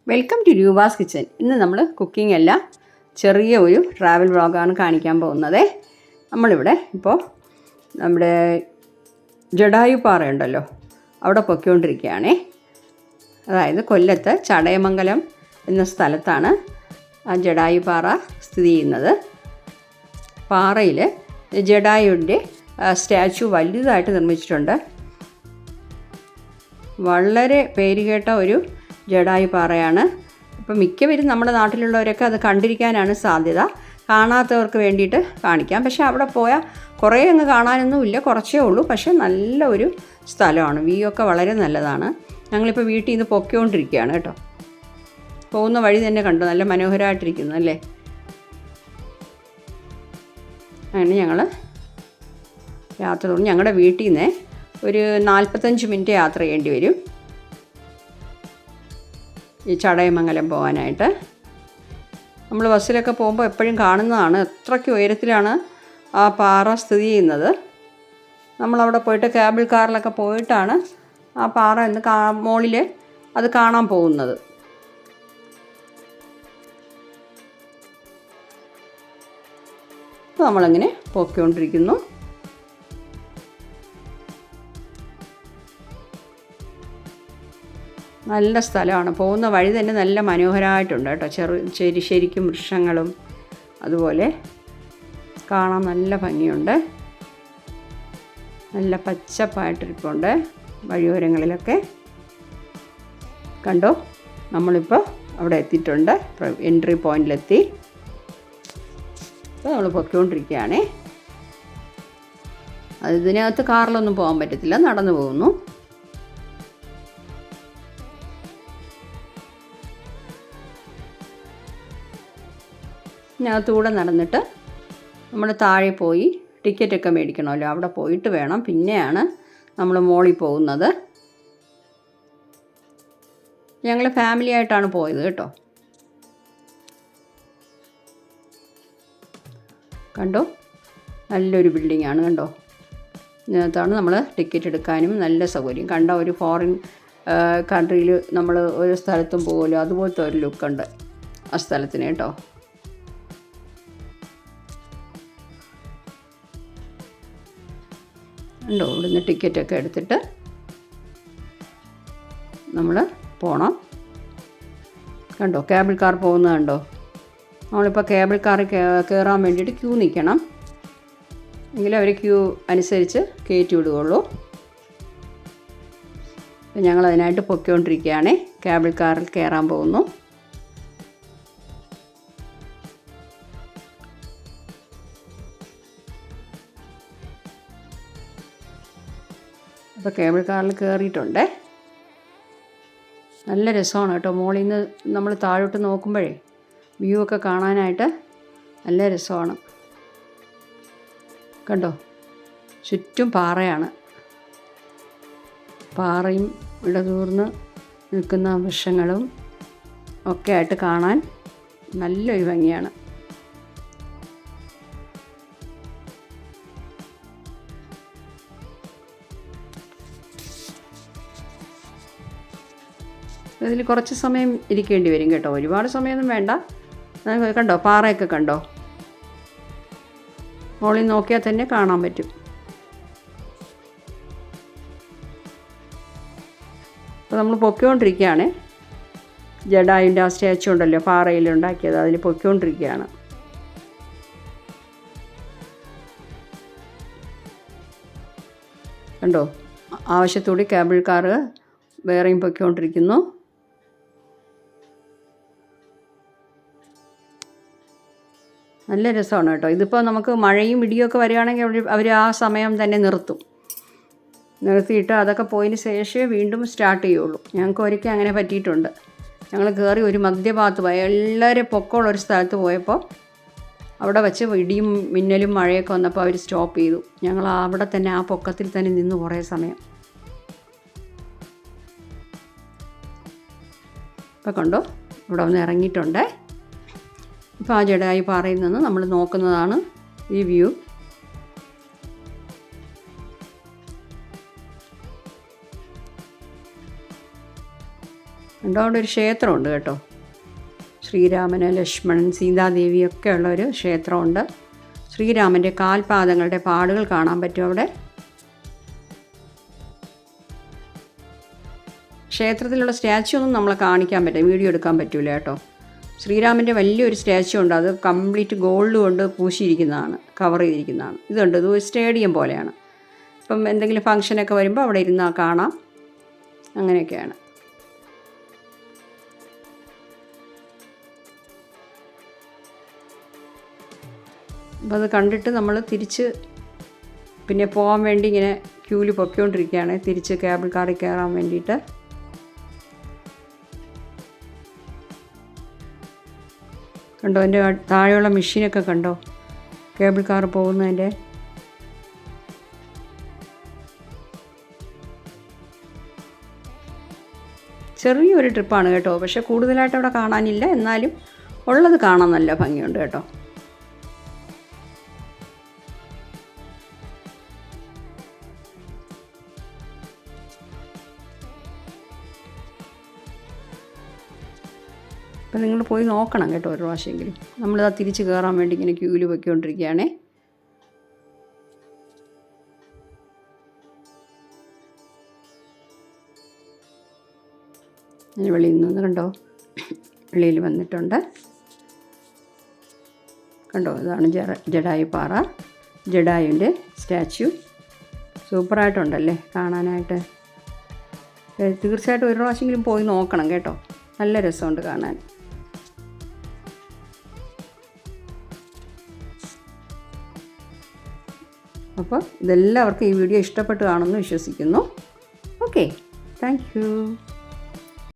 Welcome to Roopa's kitchen. ഇന്ന് നമ്മൾ cooking അല്ല, ചെറിയ ഒരു ട്രാവൽ വ്ളോഗാണ് കാണിക്കാൻ പോകുന്നത്. നമ്മളിവിടെ ഇപ്പോൾ നമ്മുടെ ജടായു പാറയുണ്ടല്ലോ, അവിടെ പൊയ്ക്കൊണ്ടിരിക്കുകയാണേ. അതായത് കൊല്ലത്ത് ചടയമംഗലം എന്ന സ്ഥലത്താണ് ആ ജടായു പാറ സ്ഥിതി ചെയ്യുന്നത്. പാറയിൽ ജടായുവിൻ്റെ സ്റ്റാച്ചു വലുതായിട്ട് നിർമ്മിച്ചിട്ടുണ്ട്. വളരെ പേരുകേട്ട ഒരു ജടായു പാറയാണ്. അപ്പോൾ മിക്കവരും നമ്മുടെ നാട്ടിലുള്ളവരൊക്കെ അത് കണ്ടിരിക്കാനാണ് സാധ്യത. കാണാത്തവർക്ക് വേണ്ടിയിട്ട് കാണിക്കാം. പക്ഷേ അവിടെ പോയാൽ കുറേ അങ്ങ് കാണാനൊന്നുമില്ല, കുറച്ചേ ഉള്ളൂ. പക്ഷേ നല്ല ഒരു സ്ഥലമാണ്, വ്യൂ ഒക്കെ വളരെ നല്ലതാണ്. ഞങ്ങളിപ്പോൾ വീട്ടിൽ നിന്ന് പൊയ്ക്കൊണ്ടിരിക്കുകയാണ് കേട്ടോ. പോകുന്ന വഴി തന്നെ കണ്ടു, നല്ല മനോഹരമായിട്ടിരിക്കുന്നു അല്ലേ. അങ്ങനെ ഞങ്ങൾ യാത്ര തുടങ്ങി. ഞങ്ങളുടെ വീട്ടിൽ നിന്ന് ഒരു 45 മിനിറ്റ് യാത്ര ചെയ്യേണ്ടി വരും ഈ ചടയമംഗലം പോകാനായിട്ട്. നമ്മൾ ബസ്സിലൊക്കെ പോകുമ്പോൾ എപ്പോഴും കാണുന്നതാണ്, അത്രയ്ക്ക് ഉയരത്തിലാണ് ആ പാറ സ്ഥിതി ചെയ്യുന്നത്. നമ്മളവിടെ പോയിട്ട് കേബിൾ കാറിലൊക്കെ പോയിട്ടാണ് ആ പാറ എന്ന് മുകളിൽ അത് കാണാൻ പോകുന്നത്. അപ്പോൾ നമ്മളിങ്ങനെ പോയിക്കൊണ്ടിരിക്കുന്നു. നല്ല സ്ഥലമാണ്. പോകുന്ന വഴി തന്നെ നല്ല മനോഹരമായിട്ടുണ്ട് കേട്ടോ. ശരിക്കും വൃക്ഷങ്ങളും അതുപോലെ കാണാൻ നല്ല ഭംഗിയുണ്ട്. നല്ല പച്ചപ്പായിട്ടിരിപ്പുണ്ട് വഴിയോരങ്ങളിലൊക്കെ. കണ്ടോ, നമ്മളിപ്പോൾ അവിടെ എത്തിയിട്ടുണ്ട്, എൻട്രി പോയിന്റിലെത്തി. ഇപ്പോൾ നമ്മൾ പൊയ്ക്കൊണ്ടിരിക്കുകയാണേ. ഇതിനകത്ത് കാറിലൊന്നും പോകാൻ പറ്റത്തില്ല, നടന്നു പോകുന്നു. ഇതിനകത്തൂടെ നടന്നിട്ട് നമ്മൾ താഴെ പോയി ടിക്കറ്റൊക്കെ മേടിക്കണമല്ലോ, അവിടെ പോയിട്ട് വേണം പിന്നെയാണ് നമ്മൾ മോളിൽ പോകുന്നത്. ഞങ്ങൾ ഫാമിലി ആയിട്ടാണ് പോയത് കേട്ടോ. കണ്ടോ, നല്ലൊരു ബിൽഡിങ്ങാണ് കണ്ടോ. ഇതിനകത്താണ് നമ്മൾ ടിക്കറ്റ് എടുക്കാനും നല്ല സൗകര്യം. കണ്ടോ, ഒരു ഫോറിൻ കൺട്രിയിൽ നമ്മൾ ഒരു സ്ഥലത്തും പോകുമല്ലോ, അതുപോലത്തെ ഒരു ലുക്കുണ്ട് ആ സ്ഥലത്തിന് കേട്ടോ. ഉണ്ടോ, ഇവിടുന്ന് ടിക്കറ്റൊക്കെ എടുത്തിട്ട് നമ്മൾ പോകണം. കണ്ടോ, കേബിൾ കാർ പോകുന്നത് കണ്ടോ. നമ്മളിപ്പോൾ കേബിൾ കാറിൽ കയറാൻ വേണ്ടിയിട്ട് ക്യൂ നിൽക്കണം, എങ്കിലും അവർ ക്യൂ അനുസരിച്ച് കയറ്റി വിടുകയുള്ളൂ. അപ്പം ഞങ്ങളതിനായിട്ട് പൊയ്ക്കൊണ്ടിരിക്കുകയാണ്. കേബിൾ കാറിൽ കയറാൻ പോകുന്നു. അപ്പോൾ കേബിൾ കാറിൽ കയറിയിട്ടുണ്ട്. നല്ല രസമാണ് കേട്ടോ. മുകളിൽ നിന്ന് നമ്മൾ താഴോട്ട് നോക്കുമ്പോഴേ വ്യൂ ഒക്കെ കാണാനായിട്ട് നല്ല രസമാണ്. കണ്ടോ, ചുറ്റും പാറയാണ്. പാറയും ഇടതൂർന്ന് നിൽക്കുന്ന വൃക്ഷങ്ങളും ഒക്കെ ആയിട്ട് കാണാൻ നല്ലൊരു ഭംഗിയാണ്. ഇതിൽ കുറച്ച് സമയം ഇരിക്കേണ്ടി വരും കേട്ടോ, ഒരുപാട് സമയമൊന്നും വേണ്ട. കണ്ടോ, പാറയൊക്കെ കണ്ടോ, മുകളിൽ നോക്കിയാൽ തന്നെ കാണാൻ പറ്റും. അപ്പോൾ നമ്മൾ പൊയ്ക്കൊണ്ടിരിക്കുകയാണ്. ജടായുവിൻ്റെ ആ സ്റ്റാച്ചു ഉണ്ടല്ലോ പാറയിലുണ്ടാക്കിയത്, അതിൽ പൊയ്ക്കൊണ്ടിരിക്കുകയാണ്. കണ്ടോ, ആവശ്യത്തോടെ കേബിൾ കാർ വേറെയും പൊയ്ക്കൊണ്ടിരിക്കുന്നു. നല്ല രസമാണ് കേട്ടോ. ഇതിപ്പോൾ നമുക്ക് മഴയും ഇടിയൊക്കെ വരികയാണെങ്കിൽ അവർ ആ സമയം തന്നെ നിർത്തിയിട്ട് അതൊക്കെ പോയതിന് ശേഷമേ വീണ്ടും സ്റ്റാർട്ട് ചെയ്യുള്ളൂ. ഞങ്ങൾക്ക് ഒരിക്കൽ അങ്ങനെ പറ്റിയിട്ടുണ്ട്. ഞങ്ങൾ കയറി ഒരു മധ്യഭാഗത്ത് പോയി, എല്ലാവരും പൊക്കമുള്ളൊരു സ്ഥലത്ത് പോയപ്പോൾ അവിടെ വെച്ച് ഇടിയും മിന്നലും മഴയൊക്കെ വന്നപ്പോൾ അവർ സ്റ്റോപ്പ് ചെയ്തു. ഞങ്ങൾ അവിടെ തന്നെ ആ പൊക്കത്തിൽ തന്നെ നിന്ന് കുറേ സമയം. ഇപ്പോൾ കണ്ടോ, ഇവിടെ വന്ന് ഇറങ്ങിയിട്ടുണ്ട്. ഇപ്പോൾ ആ ജടായു പാറയിൽ നിന്ന് നമ്മൾ നോക്കുന്നതാണ് ഈ വ്യൂ. ഉണ്ടോ അവിടെ ഒരു ക്ഷേത്രമുണ്ട് കേട്ടോ. ശ്രീരാമന്, ലക്ഷ്മണൻ, സീതാദേവിയൊക്കെ ഉള്ള ഒരു ക്ഷേത്രമുണ്ട്. ശ്രീരാമൻ്റെ കാൽപാദങ്ങളുടെ പാടുകൾ കാണാൻ പറ്റും അവിടെ. ക്ഷേത്രത്തിലുള്ള സ്റ്റാച്ചു ഒന്നും നമ്മളെ കാണിക്കാൻ പറ്റില്ല, വീഡിയോ എടുക്കാൻ പറ്റില്ല കേട്ടോ. ശ്രീരാമൻ്റെ വലിയൊരു സ്റ്റാച്ചു ഉണ്ട്, അത് കംപ്ലീറ്റ് ഗോൾഡ് കൊണ്ട് പൂശിയിരിക്കുന്നതാണ്, കവർ ചെയ്തിരിക്കുന്നതാണ്. ഇതുണ്ട്, ഇത് ഒരു സ്റ്റേഡിയം പോലെയാണ്. ഇപ്പം എന്തെങ്കിലും ഫംഗ്ഷനൊക്കെ വരുമ്പോൾ അവിടെ ഇരുന്നാൽ കാണാം. അങ്ങനെയൊക്കെയാണ്. അപ്പോൾ അത് കണ്ടിട്ട് നമ്മൾ തിരിച്ച് പിന്നെ പോകാൻ വേണ്ടി ഇങ്ങനെ ക്യൂവിൽ പൊയ്ക്കൊണ്ടിരിക്കുകയാണ്, തിരിച്ച് കേബിൾ കാറിൽ കയറാൻ വേണ്ടിയിട്ട്. കണ്ടോ, എൻ്റെ താഴെയുള്ള മെഷീനൊക്കെ കണ്ടോ, കേബിൾ കാർ പോകുന്നതിൻ്റെ. ചെറിയൊരു ട്രിപ്പാണ് കേട്ടോ, പക്ഷേ കൂടുതലായിട്ട് അവിടെ കാണാനില്ല, എന്നാലും ഉള്ളത് കാണാൻ നല്ല ഭംഗിയുണ്ട് കേട്ടോ. അപ്പം നിങ്ങൾ പോയി നോക്കണം കേട്ടോ ഒരു പ്രാവശ്യമെങ്കിലും. നമ്മളിതാ തിരിച്ച് കയറാൻ വേണ്ടി ഇങ്ങനെ ക്യൂവിൽ പൊയ്ക്കൊണ്ടിരിക്കുകയാണേ. വെളിയിൽ നിന്ന് കണ്ടോ, വെളിയിൽ വന്നിട്ടുണ്ട്. കണ്ടോ, ഇതാണ് ജഡായു പാറ, ജഡായുവിൻ്റെ സ്റ്റാച്യു. സൂപ്പറായിട്ടുണ്ടല്ലേ കാണാനായിട്ട്. തീർച്ചയായിട്ടും ഒരു പ്രാവശ്യമെങ്കിലും പോയി നോക്കണം കേട്ടോ, നല്ല രസമുണ്ട് കാണാൻ. അപ്പോൾ ഇതെല്ലാവർക്കും ഈ വീഡിയോ ഇഷ്ടപ്പെട്ട് കാണുമെന്ന് വിശ്വസിക്കുന്നു. Okay, thank you.